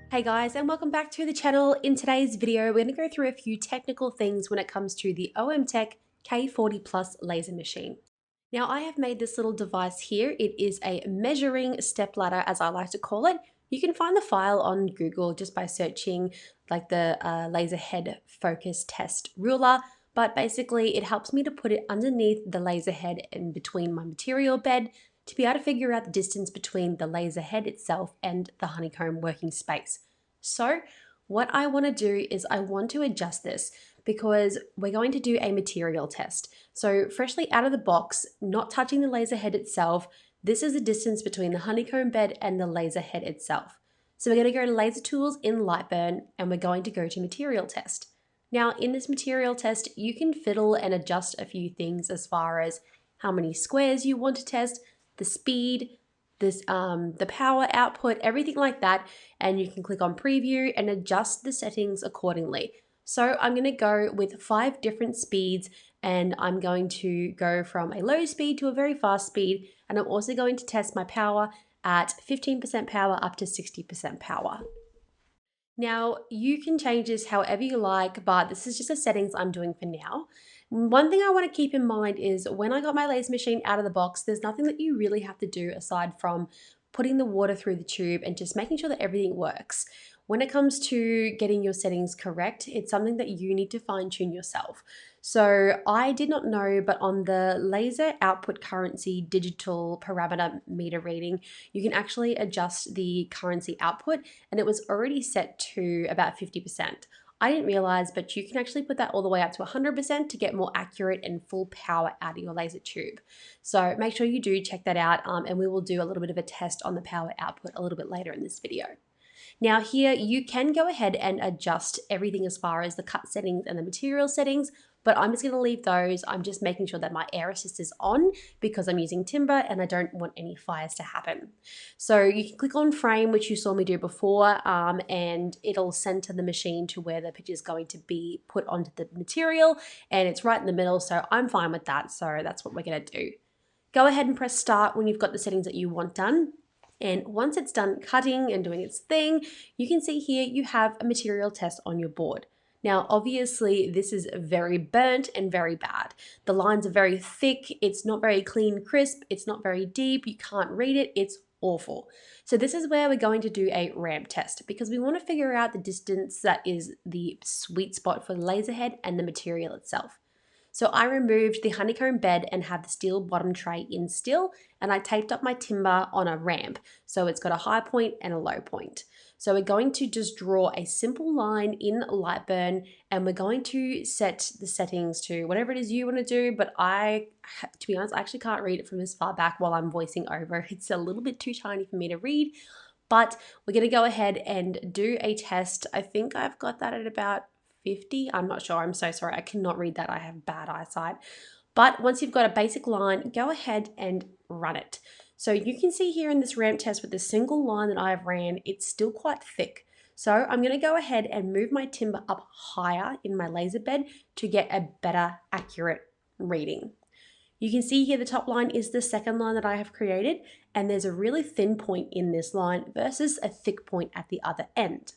Hey guys, and welcome back to the channel. In today's video, we're going to go through a few technical things when it comes to the OMTECH K40 Plus laser machine. Now, I have made this little device here. It is a measuring stepladder, as I like to call it. You can find the file on Google just by searching like the laser head focus test ruler, but basically it helps me to put it underneath the laser head and between my material bed to be able to figure out the distance between the laser head itself and the honeycomb working space. So what I want to do is I want to adjust this because we're going to do a material test. So freshly out of the box, not touching the laser head itself, this is the distance between the honeycomb bed and the laser head itself. So we're going to go to laser tools in Lightburn and we're going to go to material test. Now in this material test, you can fiddle and adjust a few things as far as how many squares you want to test, the speed, the power output, everything like that, and you can click on preview and adjust the settings accordingly. So I'm going to go with 5 different speeds, and I'm going to go from a low speed to a very fast speed, and I'm also going to test my power at 15% power up to 60% power. Now, you can change this however you like, but this is just the settings I'm doing for now. One thing I want to keep in mind is when I got my laser machine out of the box, there's nothing that you really have to do aside from putting the water through the tube and just making sure that everything works. When it comes to getting your settings correct, it's something that you need to fine tune yourself. So I did not know, but on the laser output currency digital parameter meter reading, you can actually adjust the currency output, and it was already set to about 50%. I didn't realize, but you can actually put that all the way up to 100% to get more accurate and full power out of your laser tube. So make sure you do check that out, and we will do a little bit of a test on the power output a little bit later in this video. Now here you can go ahead and adjust everything as far as the cut settings and the material settings, but I'm just going to leave those. I'm just making sure that my air assist is on because I'm using timber and I don't want any fires to happen. So you can click on frame, which you saw me do before, and it'll center the machine to where the picture is going to be put onto the material, and it's right in the middle, so I'm fine with that. So that's what we're going to do. Go ahead and press start when you've got the settings that you want done. And once it's done cutting and doing its thing, you can see here you have a material test on your board. Now, obviously, this is very burnt and very bad. The lines are very thick, it's not very clean, crisp, it's not very deep, you can't read it, it's awful. So this is where we're going to do a ramp test because we want to figure out the distance that is the sweet spot for the laser head and the material itself. So I removed the honeycomb bed and have the steel bottom tray in still, and I taped up my timber on a ramp. So it's got a high point and a low point. So we're going to just draw a simple line in Lightburn, and we're going to set the settings to whatever it is you want to do, but to be honest, I actually can't read it from this far back while I'm voicing over. It's a little bit too tiny for me to read, but we're going to go ahead and do a test. I think I've got that at about 50. I'm not sure. I'm so sorry. I cannot read that. I have bad eyesight. But once you've got a basic line, go ahead and run it. So you can see here in this ramp test with the single line that I've ran, it's still quite thick. So I'm going to go ahead and move my timber up higher in my laser bed to get a better accurate reading. You can see here the top line is the second line that I have created, and there's a really thin point in this line versus a thick point at the other end.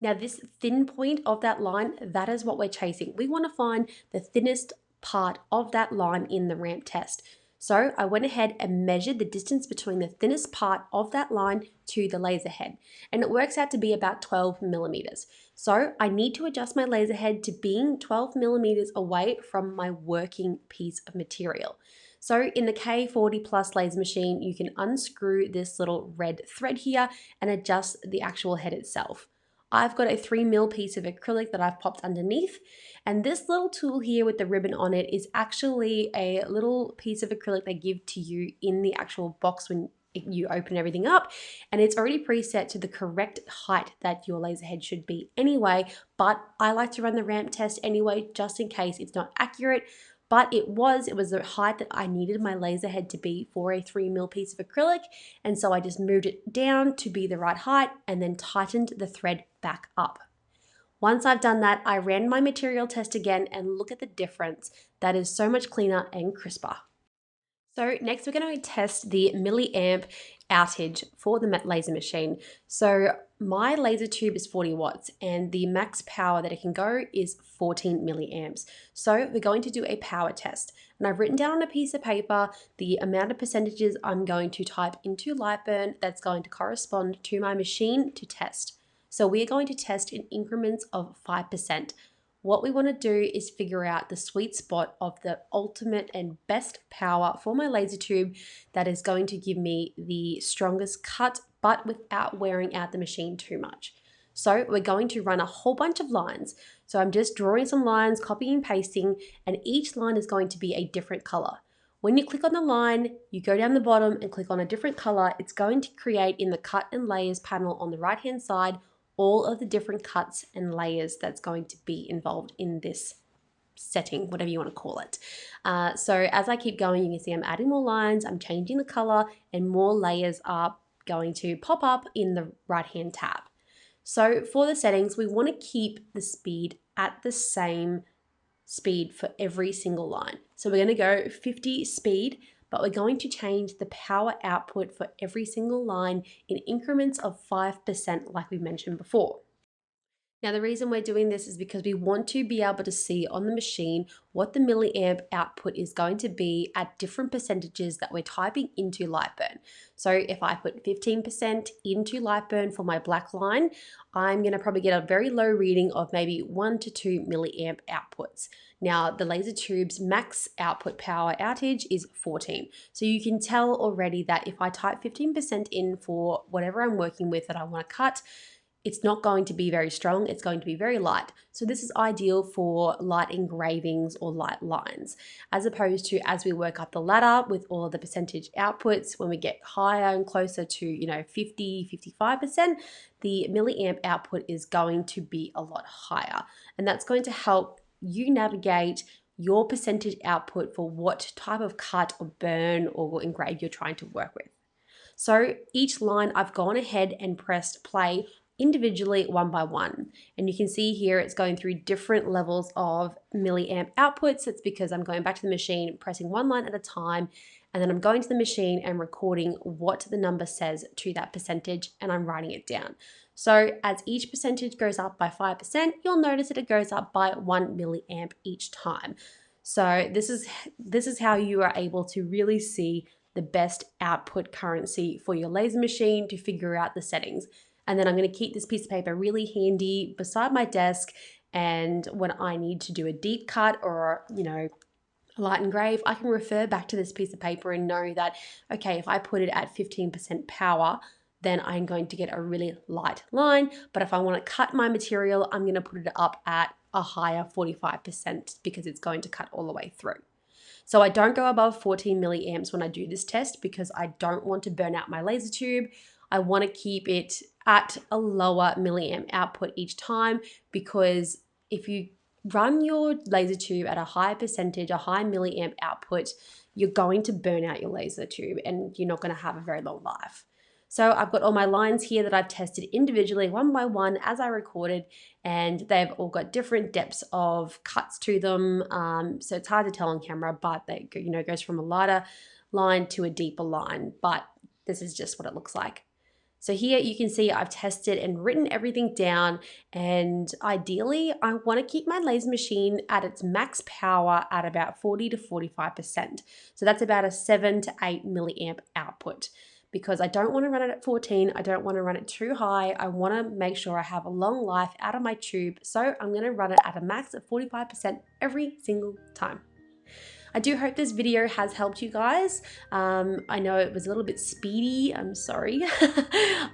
Now this thin point of that line, that is what we're chasing. We want to find the thinnest part of that line in the ramp test. So I went ahead and measured the distance between the thinnest part of that line to the laser head, and it works out to be about 12 millimeters. So I need to adjust my laser head to being 12 millimeters away from my working piece of material. So in the K40 Plus laser machine, you can unscrew this little red thread here and adjust the actual head itself. I've got a 3mm piece of acrylic that I've popped underneath, and this little tool here with the ribbon on it is actually a little piece of acrylic they give to you in the actual box when you open everything up, and it's already preset to the correct height that your laser head should be anyway, but I like to run the ramp test anyway just in case it's not accurate. But it was the height that I needed my laser head to be for a 3mm piece of acrylic, and so I just moved it down to be the right height and then tightened the thread back up. Once I've done that, I ran my material test again and look at the difference. That is so much cleaner and crisper. So next we're going to test the milliamp outage for the laser machine. So my laser tube is 40 watts and the max power that it can go is 14 milliamps. So we're going to do a power test. And I've written down on a piece of paper the amount of percentages I'm going to type into Lightburn that's going to correspond to my machine to test. So we're going to test in increments of 5%. What we want to do is figure out the sweet spot of the ultimate and best power for my laser tube that is going to give me the strongest cut, but without wearing out the machine too much. So we're going to run a whole bunch of lines. So I'm just drawing some lines, copying and pasting, and each line is going to be a different color. When you click on the line, you go down the bottom and click on a different color. It's going to create in the cut and layers panel on the right-hand side all of the different cuts and layers that's going to be involved in this setting, whatever you want to call it. So as I keep going, you can see I'm adding more lines, I'm changing the color, and more layers are going to pop up in the right-hand tab. So for the settings, we want to keep the speed at the same speed for every single line. So we're going to go 50 speed, but we're going to change the power output for every single line in increments of 5% like we mentioned before. Now the reason we're doing this is because we want to be able to see on the machine what the milliamp output is going to be at different percentages that we're typing into Lightburn. So if I put 15% into Lightburn for my black line, I'm going to probably get a very low reading of maybe 1 to 2 milliamp outputs. Now the laser tube's max output power outage is 14. So you can tell already that if I type 15% in for whatever I'm working with that I want to cut, it's not going to be very strong, it's going to be very light. So this is ideal for light engravings or light lines, as opposed to as we work up the ladder with all of the percentage outputs, when we get higher and closer to 50, 55%, the milliamp output is going to be a lot higher. And that's going to help you navigate your percentage output for what type of cut or burn or engrave you're trying to work with. So each line I've gone ahead and pressed play individually one by one. And you can see here it's going through different levels of milliamp outputs. It's because I'm going back to the machine, pressing one line at a time, and then I'm going to the machine and recording what the number says to that percentage, and I'm writing it down. So as each percentage goes up by 5%, you'll notice that it goes up by 1 milliamp each time. So this is how you are able to really see the best output currency for your laser machine to figure out the settings. And then I'm going to keep this piece of paper really handy beside my desk, and when I need to do a deep cut or a light engrave, I can refer back to this piece of paper and know that, okay, if I put it at 15% power, then I'm going to get a really light line. But if I want to cut my material, I'm going to put it up at a higher 45% because it's going to cut all the way through. So I don't go above 14 milliamps when I do this test because I don't want to burn out my laser tube. I want to keep it at a lower milliamp output each time, because if you run your laser tube at a high percentage, a high milliamp output, you're going to burn out your laser tube and you're not going to have a very long life. So I've got all my lines here that I've tested individually one by one as I recorded, and they've all got different depths of cuts to them. So it's hard to tell on camera, but they goes from a lighter line to a deeper line, but this is just what it looks like. So here you can see I've tested and written everything down, and ideally I want to keep my laser machine at its max power at about 40 to 45%. So that's about a 7 to 8 milliamp output, because I don't want to run it at 14. I don't want to run it too high. I want to make sure I have a long life out of my tube. So I'm going to run it at a max of 45% every single time. I do hope this video has helped you guys. I know it was a little bit speedy. I'm sorry.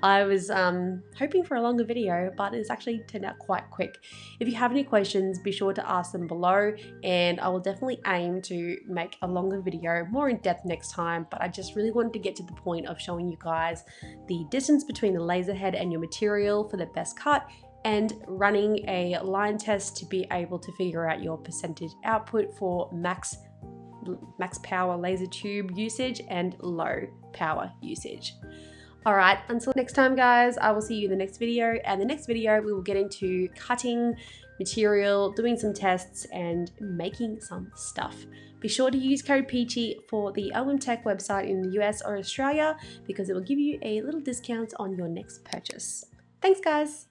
I was hoping for a longer video, but it's actually turned out quite quick. If you have any questions, be sure to ask them below, and I will definitely aim to make a longer video, more in depth next time. But I just really wanted to get to the point of showing you guys the distance between the laser head and your material for the best cut, and running a line test to be able to figure out your percentage output for max power laser tube usage and low power usage. All right, until next time guys, I will see you in the next video, and the next video we will get into cutting material, doing some tests and making some stuff. Be sure to use code Peachy for the OMTECH website in the US or Australia because it will give you a little discount on your next purchase. Thanks guys!